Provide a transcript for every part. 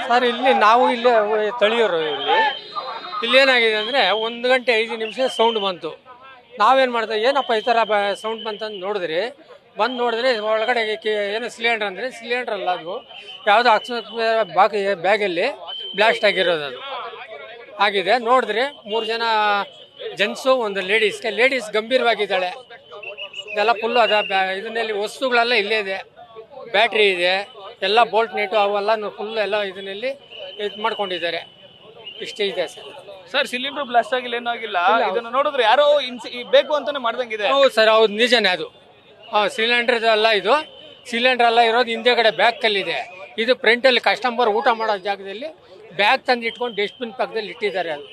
Sir ಇಲ್ಲಿ ನಾವು ಇಲ್ಲೇ ತಳಿಯೋರು ಇಲ್ಲಿ ಏನಾಗಿದೆ ಅಂದರೆ 1 ಗಂಟೆ 5 ನಿಮಿಷ ಸೌಂಡ್ ಬಂತು. ನಾವೇನು ಮಾಡ್ತೀವಿ, ಏನಪ್ಪ ಈ ಥರ ಸೌಂಡ್ ಬಂತಂದು ನೋಡಿದ್ರಿ. ನೋಡಿದ್ರೆ ಒಳಗಡೆ ಏನು ಸಿಲಿಂಡರ್ ಅಂದರೆ ಸಿಲಿಂಡರ್ ಅಲ್ಲ, ಅದು ಯಾವುದೋ ಅಕಸ್ಮಾತ್ ಬ್ಯಾಗಲ್ಲಿ ಬ್ಲಾಸ್ಟ್ ಆಗಿರೋದು ಅದು ಆಗಿದೆ. ನೋಡಿದ್ರೆ 3 ಜನ ಜೆಂಟ್ಸು, 1 ಲೇಡೀಸ್ ಗಂಭೀರವಾಗಿದ್ದಾಳೆ. ಇದೆಲ್ಲ ಫುಲ್ಲು ಇದನ್ನಲ್ಲಿ ವಸ್ತುಗಳೆಲ್ಲ ಇಲ್ಲೇ ಇದೆ, ಬ್ಯಾಟ್ರಿ ಇದೆ, ಎಲ್ಲ ಬೋಲ್ಟ್ ನೆಟ್ಟು ಅವೆಲ್ಲ ಫುಲ್ ಎಲ್ಲ ಇದನ್ನಲ್ಲಿ ಇದು ಮಾಡ್ಕೊಂಡಿದ್ದಾರೆ. ಇಷ್ಟೇ ಇದೆ ಸರ್. ಸಿಲಿಂಡರ್ ಬ್ಲಾಸ್ಟ್ ಆಗಿಲ್ಲ, ಏನೂ ಆಗಿಲ್ಲ. ಇದನ್ನು ನೋಡಿದ್ರೆ ಯಾರೋ ಬೇಕು ಅಂತಾನೆ ಮಾಡ್ದಂಗಿದೆ. ಹೌದು ಸರ್, ಹೌದು, ನಿಜನೇ ಅದು. ಸಿಲಿಂಡರ್ ಅಲ್ಲ, ಇದು ಸಿಲಿಂಡರ್ ಎಲ್ಲ ಇರೋದು ಹಿಂದೆಗಡೆ ಬ್ಯಾಗ್ ಕಲ್ಲಿದೆ. ಇದು ಫ್ರಂಟಲ್ಲಿ ಕಸ್ಟಮರ್ ಊಟ ಮಾಡೋ ಜಾಗದಲ್ಲಿ ಬ್ಯಾಗ್ ತಂದು ಇಟ್ಕೊಂಡು ಡಸ್ಟ್ಬಿನ್ ಪಕ್ಕದಲ್ಲಿ ಇಟ್ಟಿದ್ದಾರೆ. ಅದು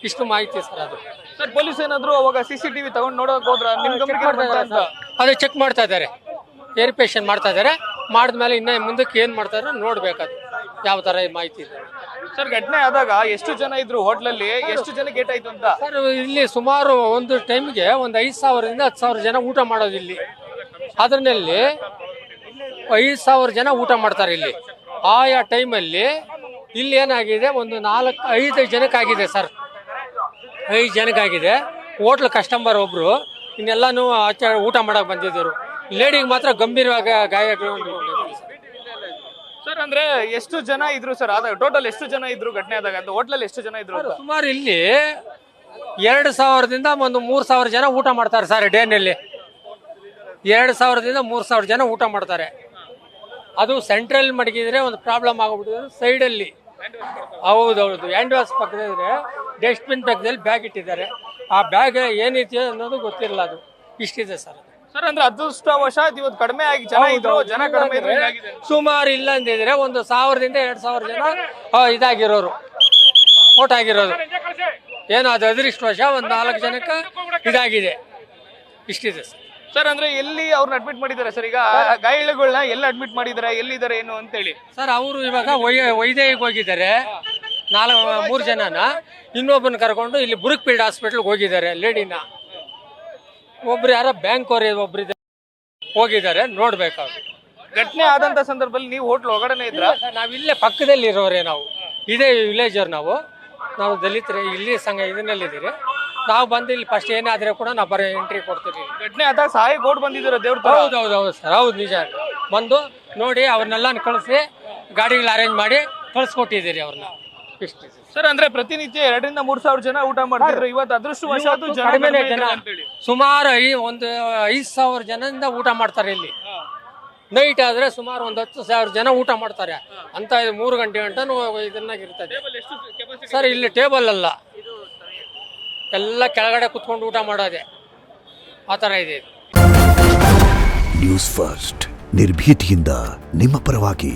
ಇಷ್ಟು ಮಾಹಿತಿ ಸರ್. ಅದು ಸರ್, ಪೊಲೀಸ್ ಏನಾದ್ರು ಅವಾಗ CCTV ತಗೊಂಡು ನೋಡೋಕೆ ಹೋದ್ರ ಅದು ಚೆಕ್ ಮಾಡ್ತಾ ಇದ್ದಾರೆ, ವೆರಿಫಿಕೇಶನ್ ಮಾಡ್ತಾ ಇದ್ದಾರೆ. ಮಾಡಿದ್ಮೇಲೆ ಇನ್ನ ಮುಂದಕ್ಕೆ ಏನು ಮಾಡ್ತಾರೆ ನೋಡ್ಬೇಕದು, ಯಾವ ಥರ ಮಾಹಿತಿ ಇದೆ. ಸರ್, ಘಟನೆ ಆದಾಗ ಎಷ್ಟು ಜನ ಇದ್ರು ಹೋಟ್ಲಲ್ಲಿ, ಎಷ್ಟು ಜನ ಗೇಟ್ ಆಯ್ತು ಅಂತ? ಸರ್, ಇಲ್ಲಿ ಸುಮಾರು ಒಂದು ಟೈಮ್ಗೆ ಒಂದು 5,000ರಿಂದ 10,000 ಜನ ಊಟ ಮಾಡೋದು ಇಲ್ಲಿ. ಅದರಲ್ಲಿ 5,000 ಜನ ಊಟ ಮಾಡ್ತಾರೆ ಇಲ್ಲಿ. ಆಯಾ ಟೈಮಲ್ಲಿ ಇಲ್ಲಿ ಏನಾಗಿದೆ, ಒಂದು 4-5 ಜನಕ್ಕಾಗಿದೆ ಸರ್. 5 ಜನಕ್ಕಾಗಿದೆ. ಹೋಟ್ಲ್ ಕಸ್ಟಮರ್ ಒಬ್ರು, ಇನ್ನೆಲ್ಲಾನು ಆಚೆ ಊಟ ಮಾಡಕ್ ಬಂದಿದ್ದರು. ಲೇಡಿಗೆ ಮಾತ್ರ ಗಂಭೀರವಾಗಿ ಗಾಯಗಳು. ಸರ್, ಅಂದ್ರೆ ಎಷ್ಟು ಜನ ಇದ್ರು ಸರ್? ಆದಾಗ ಟೋಟಲ್ ಎಷ್ಟು ಜನ ಇದ್ರು ಘಟನೆ ಆದಾಗ? ಅಂತ ಹೋಟ್ಲಲ್ಲಿ ಎಷ್ಟು ಜನ ಇದ್ರು? ಸುಮಾರು ಇಲ್ಲಿ 2,000ದಿಂದ ಒಂದು 3,000 ಜನ ಊಟ ಮಾಡ್ತಾರೆ ಸರ್. ಡೇನಲ್ಲಿ 2,000ದಿಂದ 3,000 ಜನ ಊಟ ಮಾಡ್ತಾರೆ. ಅದು ಸೆಂಟ್ರಲ್ ಮಡಗಿದ್ರೆ ಒಂದು ಪ್ರಾಬ್ಲಮ್ ಆಗೋಗ್ಬಿಟ್ಟಿದೆ. ಸೈಡಲ್ಲಿ ಹೌದೌದು, ಹ್ಯಾಂಡ್ ವಾಶ್ ಪಕ್ಕದಿದ್ರೆ ಡಸ್ಟ್ಬಿನ್ ಪಕ್ಕದಲ್ಲಿ ಬ್ಯಾಗ್ ಇಟ್ಟಿದ್ದಾರೆ. ಆ ಬ್ಯಾಗ್ ಏನೈತಿ ಅನ್ನೋದು ಗೊತ್ತಿರಲ್ಲ. ಅದು ಇಷ್ಟಿದೆ ಸರ್. ಸರ್, ಅಂದ್ರೆ ಅದೃಷ್ಟವಶಾತ್ ಇವತ್ತು ಕಡಿಮೆ ಆಗಿ ಜನ ಕಡಿಮೆ ಇದ್ರು. ಸುಮಾರು ಇಲ್ಲ ಅಂದಿದ್ರೆ ಒಂದು 1,000ದಿಂದ 2,000 ಜನ ಇದಾಗಿರೋರು, ಊಟ ಆಗಿರೋದು. ಏನೋ ಅದು ಅದೃಷ್ಟವಶ ಒಂದು 4 ಜನಕ್ಕೆ ಇದಾಗಿದೆ. ಇಷ್ಟಿದೆ ಸರ್. ಸರ್, ಅಂದ್ರೆ ಎಲ್ಲಿ ಅವ್ರನ್ನ ಅಡ್ಮಿಟ್ ಮಾಡಿದ್ದಾರೆ ಸರ್? ಈಗ ಗಾಯಾಳುಗಳನ್ನ ಎಲ್ಲ ಅಡ್ಮಿಟ್ ಮಾಡಿದ್ದಾರೆ, ಎಲ್ಲಿದ್ದಾರೆ ಏನು ಅಂತೇಳಿ? ಸರ್, ಅವರು ಇವಾಗ ವೈದ್ಯರಿಗೆ ಹೋಗಿದ್ದಾರೆ. 3 ಜನನ, ಇನ್ನೊಬ್ಬನ ಕರ್ಕೊಂಡು ಇಲ್ಲಿ ಬುರುಕ್ಪೀಲ್ಡ್ ಹಾಸ್ಪಿಟ್ಲ್ಗೆ ಹೋಗಿದ್ದಾರೆ. ಲೇಡಿನ ಒಬ್ರು ಯಾರೋ ಬ್ಯಾಂಕ್ ಅವ್ರ ಒಬ್ರು ಹೋಗಿದ್ದಾರೆ, ನೋಡ್ಬೇಕಾದ್ರು. ಘಟನೆ ಆದಂತ ಸಂದರ್ಭದಲ್ಲಿ ನೀವು ಹೋಟ್ಲ್ ಒಳಗಡೆ ಇದ್ರ? ನಾವಿಲ್ಲೇ ಪಕ್ಕದಲ್ಲಿ ಇರೋರೆ, ನಾವು ಇದೇ ವಿಲೇಜರ್. ನಾವು ದಲಿತರೆ ಇಲ್ಲಿ ಸಂಘ ಇದನ್ನಲ್ಲಿದ್ದೀರಿ. ನಾವು ಬಂದು ಇಲ್ಲಿ ಫಸ್ಟ್ ಏನಾದ್ರೆ ಕೂಡ ನಾವು ಎಂಟ್ರಿ ಕೊಡ್ತೀವಿ. ಘಟನೆ ಆದಾಗ ಸಹಾಯ ಗೋಡ್ ಬಂದಿದ್ದಾರೆ ದೇವ್ರ? ಹೌದು ಸರ್, ಹೌದು, ನಿಜ. ಬಂದು ನೋಡಿ ಅವ್ರನ್ನೆಲ್ಲ ಕಳಿಸಿ ಗಾಡಿಗಳು ಅರೇಂಜ್ ಮಾಡಿ ಕಳಿಸ್ಕೊಟ್ಟಿದ್ದೀರಿ ಅವ್ರನ್ನ. ಇಷ್ಟು ಸರ್. ಅಂದ್ರೆ ಪ್ರತಿನಿತ್ಯ 2,000ರಿಂದ 3,000 ಜನ ಊಟ ಮಾಡ್ತಿದ್ರು. ಇವತ್ತು ಅದೃಷ್ಟವಶಾತ್ ಕಡಿಮೆ ಜನ, ಸುಮಾರು ಒಂದು 5,000 ಜನದಿಂದ ಊಟ ಮಾಡ್ತಾರೆ ಇಲ್ಲಿ. ನೈಟ್ ಆದ್ರೆ ಸುಮಾರು ಒಂದು 10,000 ಜನ ಊಟ ಮಾಡ್ತಾರೆ ಅಂತ. 3 ಗಂಟೆ ಇದನ್ನಾಗಿರ್ತದೆ ಸರ್. ಇಲ್ಲಿ ಟೇಬಲ್ ಅಲ್ಲ, ಎಲ್ಲ ಕೆಳಗಡೆ ಕುತ್ಕೊಂಡು ಊಟ ಮಾಡೋದೆ, ಆ ಥರ ಇದೆ. ನ್ಯೂಸ್ ಫಸ್ಟ್, ನಿರ್ಭೀತಿಯಿಂದ ನಿಮ್ಮ ಪರವಾಗಿ.